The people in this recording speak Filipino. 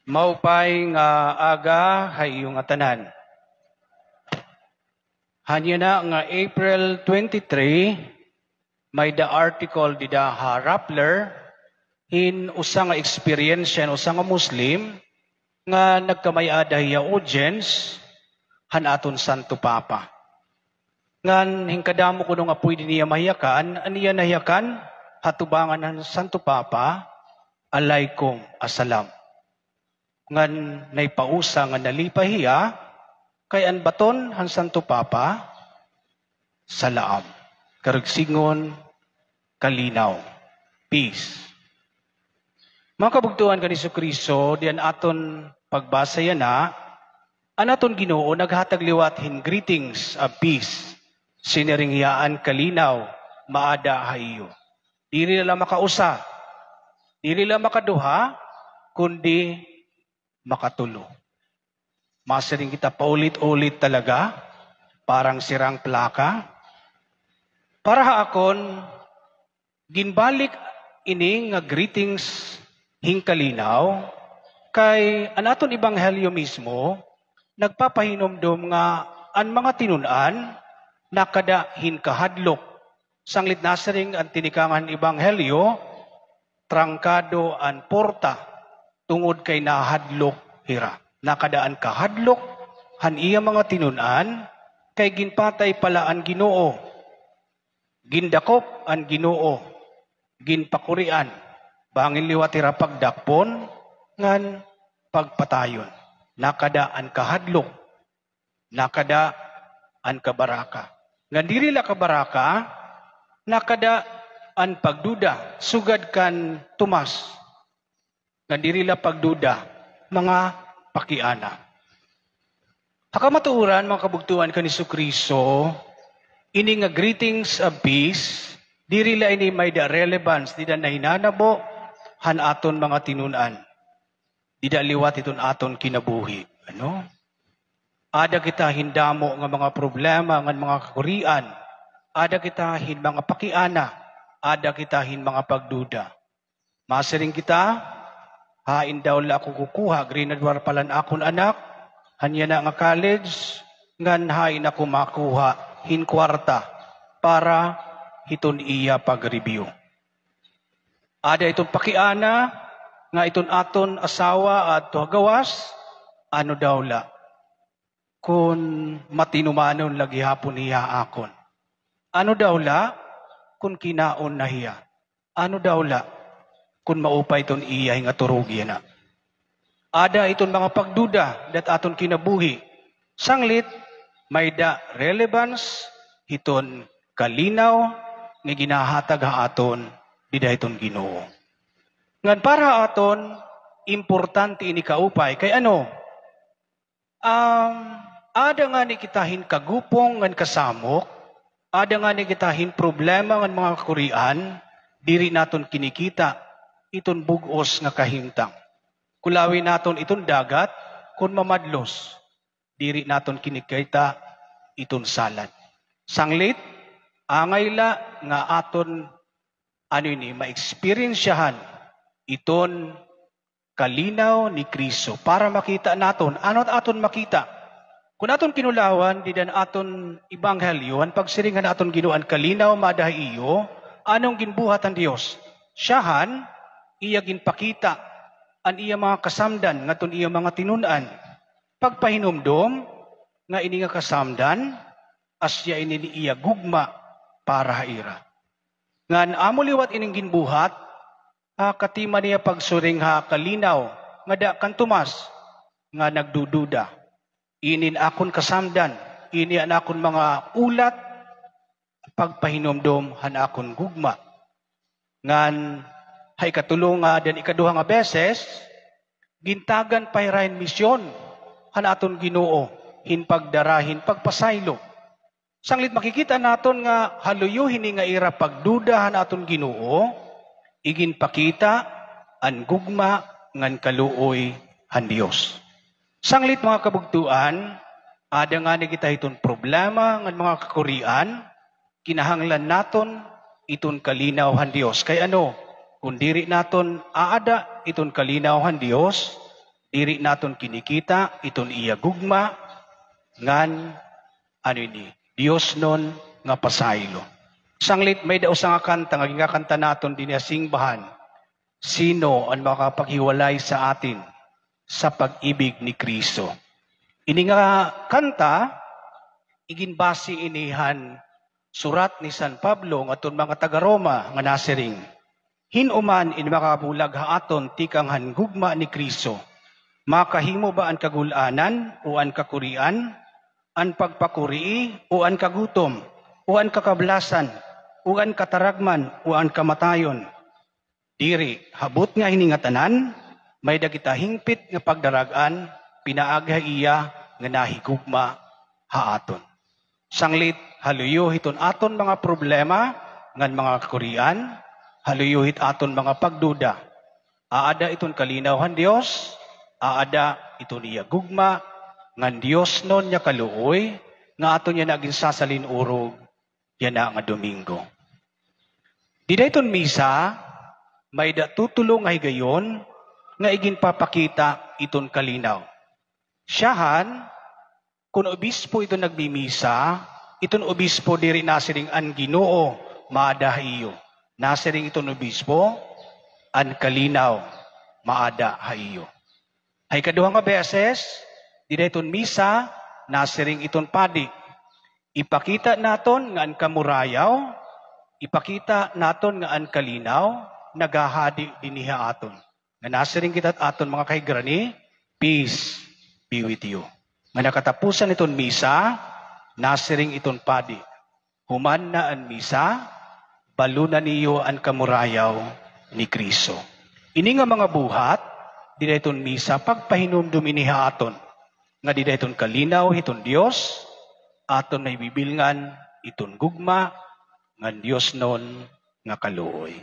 Maupay nga aga hayong atanan. Hanya na nga April 23, may the article dida ha Rappler in usang nga experience yan, usang nga Muslim nga nagkamayada hiya audience han aton Santo Papa. Ngan hingkadamo ko nung apoy din niya mahiyakan, aniya nahiyakan hatubangan ng Santo Papa, alaikum assalam. Ngan naipausa nga nalipahiya, kay an baton han Santo Papa, salaam. Karagsingon, kalinaw, peace. Mga kabugtuhan ka ni Kristo, diyan aton pagbasa yan na, an aton Ginoo naghatag liwathin greetings of peace, siniringhiyaan kalinaw, maada hayo. Dili lang makausa, dili lang makaduha, kundi makatulo. Masaring kita paulit-ulit talaga, parang sirang plaka. Para haakon, ginbalik ini nga greetings hingkalinaw, kay anaton ebanghelyo mismo, nagpapahinomdom nga ang mga tinunan nakada hinkahadlok. Sanglit nasaring ang tinikangan ebanghelyo, trangkado an porta, tungod kay nahadlok hira. Nakadaan kahadlok, han iya mga tinunan, kay ginpatay pala ang Ginoo. Gindakop ang Ginoo. Ginpakurian. Bangin liwat hira pagdakpon, ngan pagpatayon. Nakadaan kahadlok. Nakadaan kabaraka. Ngan dirila kabaraka, nakadaan pagduda. Sugad kan tumas. Ngan dirila pagduda. Mga pakiana. Hakamatuuran, mga kabugtuan ka ni Kristo, ini nga greetings of peace, dirila ini may da relevance, di da nahinanabo, han aton mga tinunan. Di da liwat iton aton kinabuhi. Ano? Ada kita hindamo nga mga problema, nga mga kakurian. Ada kita hin mga pakiana. Ada kita hin mga pagduda. Masaring kita, hain daw la ako kukuha, grinadwar palan akon anak, hanya na nga college, ngan hain ako makuha, hin kwarta, para hiton iya pag-review. Ada itong pakiana, nga iton aton asawa at gawas, ano daw la, kung matinumanon lagi hapon niya akon. Ano daw la, kung kinaon na hiya. Ano daw la, kung maupay iton iya nga turugi na. Ada iton mga pagduda dat aton kinabuhi. Sanglit, may da relevance, iton kalinaw, nga ginahatag ha aton, di da iton Ginoo. Ngan para aton, importante ini kaupay. Kay ano? Ada nga ni kitahin kagupong ngan kasamok, ada nga ni kitahin problema ngan mga kurian, diri naton kinikita, iton bugos nga kahimtang. Kulawin naton iton dagat, kun mamadlos, diri naton kinikita, iton salad. Sanglit, angayla nga aton, ma-experiensyahan, iton kalinaw ni Kristo, para makita naton, ano't aton makita. Kung aton kinulawan, di dan aton ebanghelyo, ang pagsiringan aton ginuan kalinaw, madahi iyo, anong ginbuhat ang Diyos? Siyahan, iya ginpakita an iya mga kasamdan ngaton iya mga tinunan. Pagpahinumdom nga ini nga kasamdan asya ini iya gugma para haira. Ngan amo liwat ining ginbuhat katima niya pagsuring ha kalinaw nga da kan tumas nga nagdududa. Inin akon kasamdan, ini an akon mga ulat pagpahinumdom han akon gugma. Ngan hay katulong dan ikaduha nga beses, gintagan pahirahin misyon, han aton Ginoo, hin pagdarahin, pagpasaylo. Sanglit makikita naton nga haluyuhin nga ira pagduda han aton Ginoo, igin pakita, an gugma, ngan kaluoy, han Dios. Sanglit mga kabugtuan, ada nga ni kita iton problema, ngan mga kakurian, kinahanglan naton, iton kalinaw han Dios. Kay ano? Kung diri naton aada iton kalinaw han Dios, Diri naton kinikita iton iya gugma ngan ano ini Dios non nga pasaylo. Sanglit may daw sa nga kanta nga gingakanta naton dinhi singbahan. Sino ang makapaghiwalay sa atin sa pag-ibig ni Kristo? Ini nga kanta iginbase inihan surat ni San Pablo ngadtong mga taga-Roma nga nasiring. Hinuman in makabulag haaton tikang hangugma ni Kristo. Makahimo ba ang kagulanan o ang kakurian, ang pagpakurii o ang kagutom, o ang kakablasan, o ang kataragman, o ang kamatayon. Diri, habot nga hiningatanan, may dagita hingpit nga pagdaragan, pinaagha iya nga nahigugma haaton. Sanglit, haluyuhit aton mga problema, ngan mga kakurian, haluyuhit aton mga pagduda. Aada iton kalinawhan Dios, aada iton iya gugma, ngan Dios non niya kaluoy, nga aton niya naging sasalin urog, yan na nga Domingo. Di dayton misa, may datutulong ay gayon, nga igin papakita iton kalinaw. Siyahan, kung obispo ito nagbimisa, iton obispo diri nasiring an Ginoo, maada haiyo. Nasiring iton obispo, an kalinaw, maada haiyo. Ay kaduhang nga beses, di dayton misa, nasiring iton padi. Ipakita naton nga an kamurayaw, ipakita naton nga an kalinaw, nagahadi diniha aton. Nga nasiring kita aton mga kahigrani, peace be with you. Nga nakatapusan iton misa, nasiring iton padi. Human na an misa, balunan niyo an kamurayaw ni Kristo. Ini nga mga buhat, di dayton misa, pagpahinumdum iniha aton. Nga di dayton kalinaw iton Dios, aton may bibilngan iton gugma, nga Dios non nga kaluoy.